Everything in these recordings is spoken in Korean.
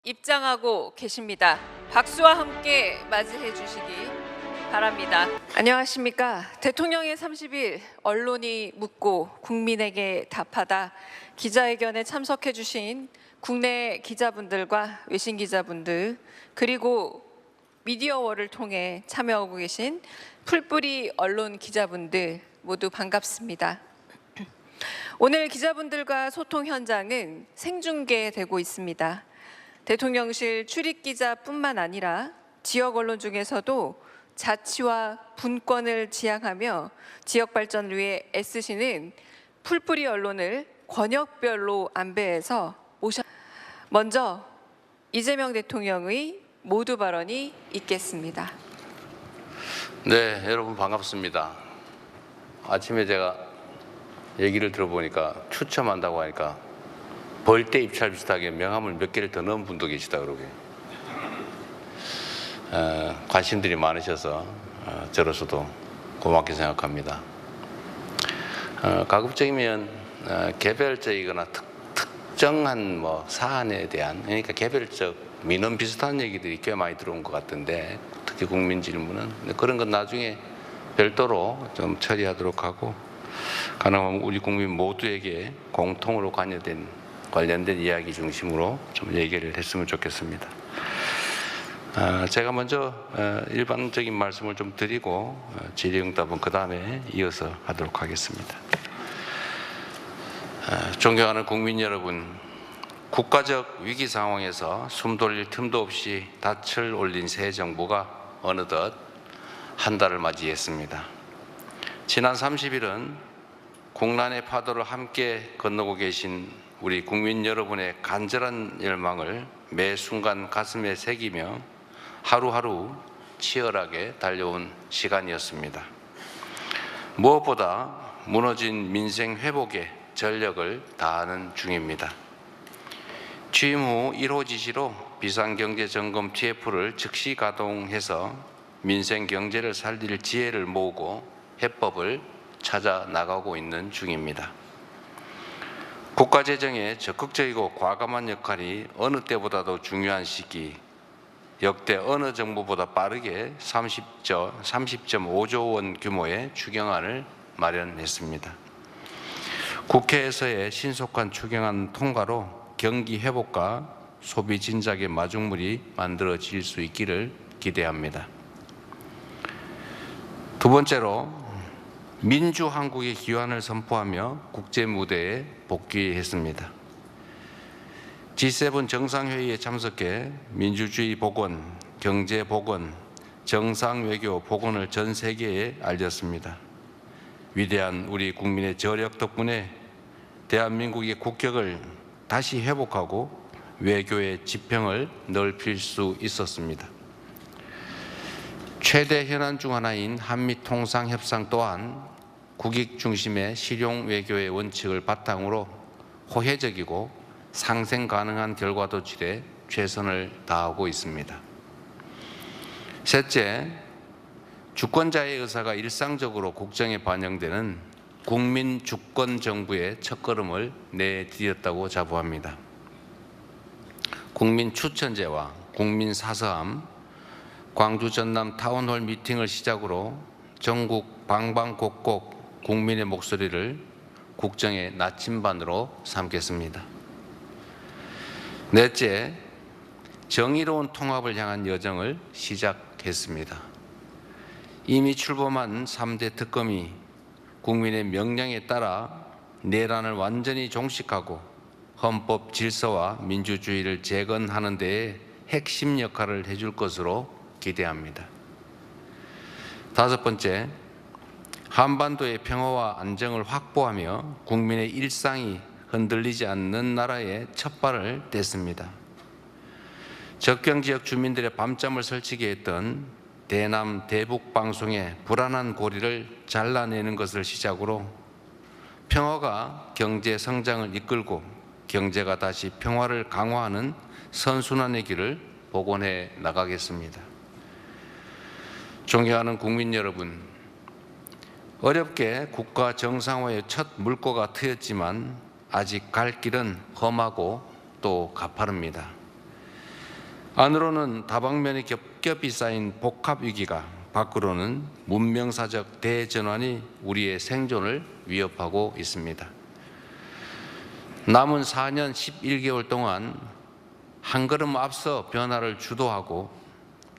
입장하고 계십니다. 박수와 함께 맞이해 주시기 바랍니다. 안녕하십니까. 대통령의 30일 언론이 묻고 국민에게 답하다 기자회견에 참석해 주신 국내 기자분들과 외신 기자분들 그리고 미디어월을 통해 참여하고 계신 풀뿌리 언론 기자분들 모두 반갑습니다. 오늘 기자분들과 소통 현장은 생중계되고 있습니다. 대통령실 출입기자뿐만 아니라 지역 언론 중에서도 자치와 분권을 지향하며 지역 발전을 위해 애쓰시는 풀뿌리 언론을 권역별로 안배해서 먼저 이재명 대통령의 모두 발언이 있겠습니다. 네, 여러분 반갑습니다. 아침에 제가 얘기를 들어보니까 추첨한다고 하니까 벌떼 입찰 비슷하게 명함을 몇 개를 더 넣은 분도 계시다 그러고 관심들이 많으셔서 저로서도 고맙게 생각합니다. 가급적이면 개별적이거나 특정한 사안에 대한 그러니까 개별적 민원 비슷한 얘기들이 꽤 많이 들어온 것 같은데 특히 국민 질문은 그런 건 나중에 별도로 좀 처리하도록 하고 가능하면 우리 국민 모두에게 공통으로 관련된 이야기 중심으로 좀 얘기를 했으면 좋겠습니다. 제가 먼저 일반적인 말씀을 좀 드리고 질의응답은 그 다음에 이어서 하도록 하겠습니다. 존경하는 국민 여러분, 국가적 위기 상황에서 숨 돌릴 틈도 없이 닻을 올린 새 정부가 어느덧 한 달을 맞이했습니다. 지난 30일은 국난의 파도를 함께 건너고 계신 우리 국민 여러분의 간절한 열망을 매 순간 가슴에 새기며 하루하루 치열하게 달려온 시간이었습니다. 무엇보다 무너진 민생 회복에 전력을 다하는 중입니다. 취임 후 1호 지시로 비상경제점검 TF를 즉시 가동해서 민생 경제를 살릴 지혜를 모으고 해법을 찾아 나가고 있는 중입니다. 국가재정의 적극적이고 과감한 역할이 어느 때보다도 중요한 시기, 역대 어느 정부보다 빠르게 30.5조 원 규모의 추경안을 마련했습니다. 국회에서의 신속한 추경안 통과로 경기 회복과 소비 진작의 마중물이 만들어질 수 있기를 기대합니다. 두 번째로 민주한국의 기원을 선포하며 국제 무대에 복귀했습니다. G7 정상회의에 참석해 민주주의 복원, 경제 복원, 정상외교 복원을 전 세계에 알렸습니다. 위대한 우리 국민의 저력 덕분에 대한민국의 국격을 다시 회복하고 외교의 지평을 넓힐 수 있었습니다. 최대 현안 중 하나인 한미통상협상 또한 국익 중심의 실용 외교의 원칙을 바탕으로 호혜적이고 상생 가능한 결과도출에 최선을 다하고 있습니다. 셋째, 주권자의 의사가 일상적으로 국정에 반영되는 국민 주권 정부의 첫걸음을 내디뎠다고 자부합니다. 국민 추천제와 국민 사서함, 광주 전남 타운홀 미팅을 시작으로 전국 방방곡곡 국민의 목소리를 국정의 나침반으로 삼겠습니다. 넷째, 정의로운 통합을 향한 여정을 시작했습니다. 이미 출범한 3대 특검이 국민의 명령에 따라 내란을 완전히 종식하고 헌법 질서와 민주주의를 재건하는 데에 핵심 역할을 해줄 것으로 기대합니다. 다섯 번째, 한반도의 평화와 안정을 확보하며 국민의 일상이 흔들리지 않는 나라에 첫발을 뗐습니다. 접경지역 주민들의 밤잠을 설치게 했던 대남 대북 방송의 불안한 고리를 잘라내는 것을 시작으로 평화가 경제 성장을 이끌고 경제가 다시 평화를 강화하는 선순환의 길을 복원해 나가겠습니다. 존경하는 국민 여러분, 어렵게 국가 정상화의 첫 물꼬가 트였지만 아직 갈 길은 험하고 또 가파릅니다. 안으로는 다방면에 겹겹이 쌓인 복합 위기가, 밖으로는 문명사적 대전환이 우리의 생존을 위협하고 있습니다. 남은 4년 11개월 동안 한 걸음 앞서 변화를 주도하고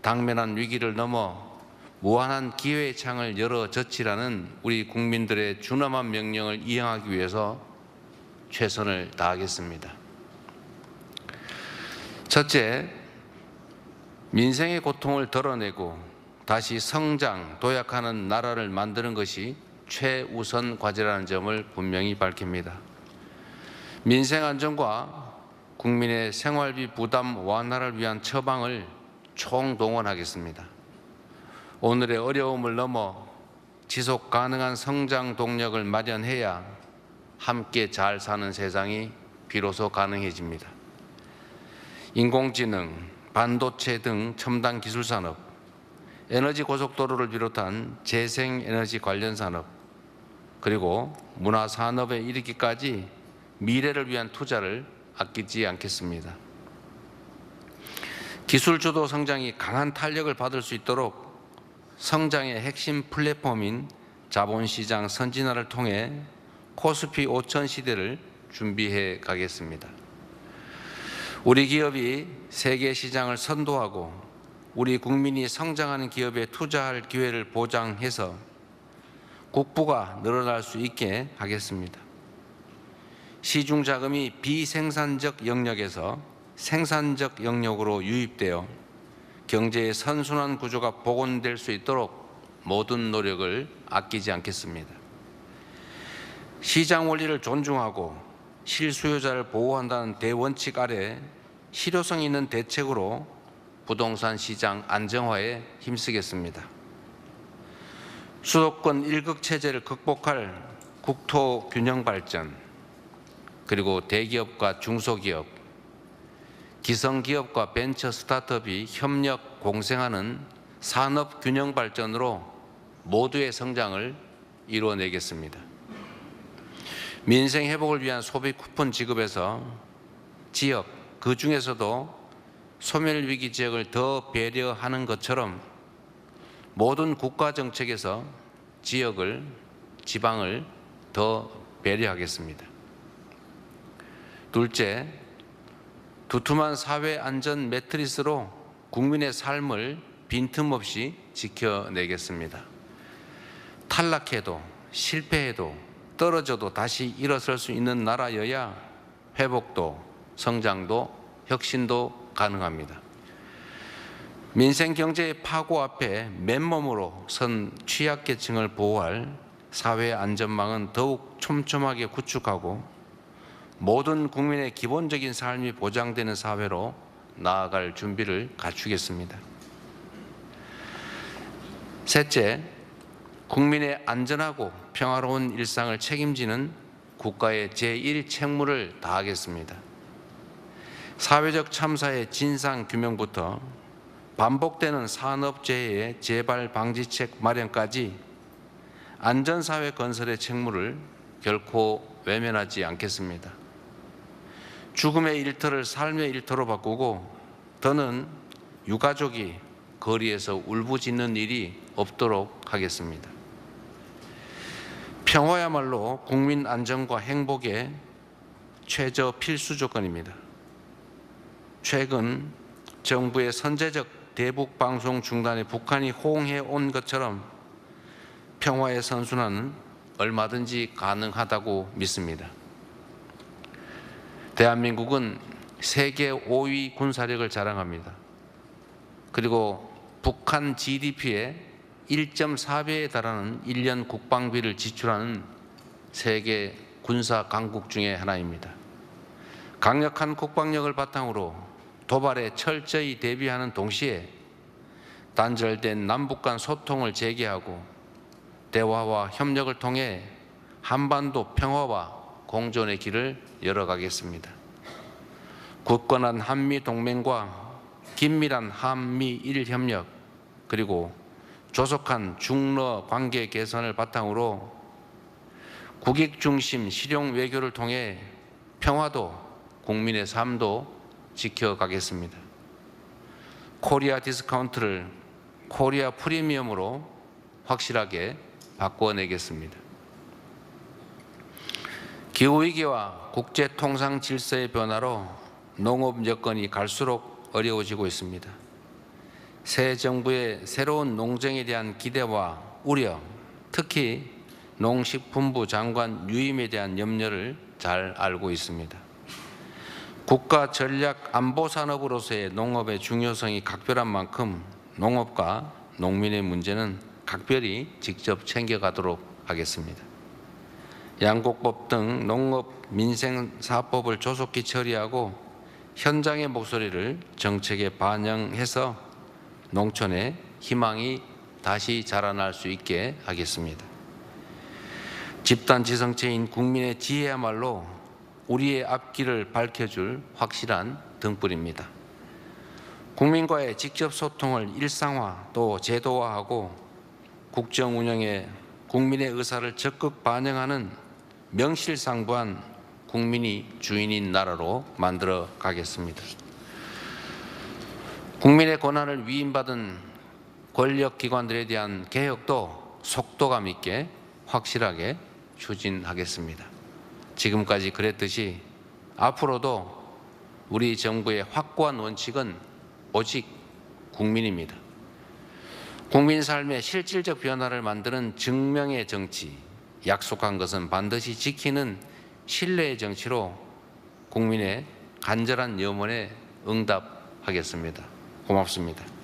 당면한 위기를 넘어 무한한 기회의 창을 열어 젖히라는 우리 국민들의 준엄한 명령을 이행하기 위해서 최선을 다하겠습니다. 첫째, 민생의 고통을 덜어내고 다시 성장, 도약하는 나라를 만드는 것이 최우선 과제라는 점을 분명히 밝힙니다. 민생 안정과 국민의 생활비 부담 완화를 위한 처방을 총동원하겠습니다. 오늘의 어려움을 넘어 지속 가능한 성장 동력을 마련해야 함께 잘 사는 세상이 비로소 가능해집니다. 인공지능, 반도체 등 첨단 기술 산업, 에너지 고속도로를 비롯한 재생에너지 관련 산업, 그리고 문화 산업에 이르기까지 미래를 위한 투자를 아끼지 않겠습니다. 기술 주도 성장이 강한 탄력을 받을 수 있도록 성장의 핵심 플랫폼인 자본시장 선진화를 통해 코스피 5천 시대를 준비해 가겠습니다. 우리 기업이 세계 시장을 선도하고 우리 국민이 성장하는 기업에 투자할 기회를 보장해서 국부가 늘어날 수 있게 하겠습니다. 시중 자금이 비생산적 영역에서 생산적 영역으로 유입되어 경제의 선순환 구조가 복원될 수 있도록 모든 노력을 아끼지 않겠습니다. 시장 원리를 존중하고 실수요자를 보호한다는 대원칙 아래 실효성 있는 대책으로 부동산 시장 안정화에 힘쓰겠습니다. 수도권 일극 체제를 극복할 국토 균형 발전, 그리고 대기업과 중소기업, 기성기업과 벤처 스타트업이 협력 공생하는 산업 균형 발전으로 모두의 성장을 이루어내겠습니다. 민생 회복을 위한 소비 쿠폰 지급에서 지역, 그 중에서도 소멸위기 지역을 더 배려하는 것처럼 모든 국가 정책에서 지역을, 지방을 더 배려하겠습니다. 둘째, 두툼한 사회 안전 매트리스로 국민의 삶을 빈틈없이 지켜내겠습니다. 탈락해도 실패해도 떨어져도 다시 일어설 수 있는 나라여야 회복도 성장도 혁신도 가능합니다. 민생 경제의 파고 앞에 맨몸으로 선 취약계층을 보호할 사회 안전망은 더욱 촘촘하게 구축하고 모든 국민의 기본적인 삶이 보장되는 사회로 나아갈 준비를 갖추겠습니다. 셋째, 국민의 안전하고 평화로운 일상을 책임지는 국가의 제1책무를 다하겠습니다. 사회적 참사의 진상 규명부터 반복되는 산업재해의 재발 방지책 마련까지 안전사회 건설의 책무를 결코 외면하지 않겠습니다. 죽음의 일터를 삶의 일터로 바꾸고 더는 유가족이 거리에서 울부짖는 일이 없도록 하겠습니다. 평화야말로 국민 안전과 행복의 최저 필수 조건입니다. 최근 정부의 선제적 대북 방송 중단에 북한이 호응해 온 것처럼 평화의 선순환은 얼마든지 가능하다고 믿습니다. 대한민국은 세계 5위 군사력을 자랑합니다. 그리고 북한 GDP의 1.4배에 달하는 1년 국방비를 지출하는 세계 군사 강국 중에 하나입니다. 강력한 국방력을 바탕으로 도발에 철저히 대비하는 동시에 단절된 남북 간 소통을 재개하고 대화와 협력을 통해 한반도 평화와 공존의 길을 열어가겠습니다. 굳건한 한미동맹과 긴밀한 한미일 협력, 그리고 조속한 중러 관계 개선을 바탕으로 국익 중심 실용 외교를 통해 평화도 국민의 삶도 지켜가겠습니다. 코리아 디스카운트를 코리아 프리미엄으로 확실하게 바꿔내겠습니다. 기후위기와 국제 통상 질서의 변화로 농업 여건이 갈수록 어려워지고 있습니다. 새 정부의 새로운 농정에 대한 기대와 우려, 특히 농식품부 장관 유임에 대한 염려를 잘 알고 있습니다. 국가 전략 안보 산업으로서의 농업의 중요성이 각별한 만큼 농업과 농민의 문제는 각별히 직접 챙겨가도록 하겠습니다. 양곡법 등 농업 민생사법을 조속히 처리하고 현장의 목소리를 정책에 반영해서 농촌의 희망이 다시 자라날 수 있게 하겠습니다. 집단지성체인 국민의 지혜야말로 우리의 앞길을 밝혀줄 확실한 등불입니다. 국민과의 직접 소통을 일상화 또 제도화하고 국정 운영에 국민의 의사를 적극 반영하는 명실상부한 국민이 주인인 나라로 만들어 가겠습니다. 국민의 권한을 위임받은 권력기관들에 대한 개혁도 속도감 있게 확실하게 추진하겠습니다. 지금까지 그랬듯이 앞으로도 우리 정부의 확고한 원칙은 오직 국민입니다. 국민 삶의 실질적 변화를 만드는 증명의 정치, 약속한 것은 반드시 지키는 신뢰의 정치로 국민의 간절한 염원에 응답하겠습니다. 고맙습니다.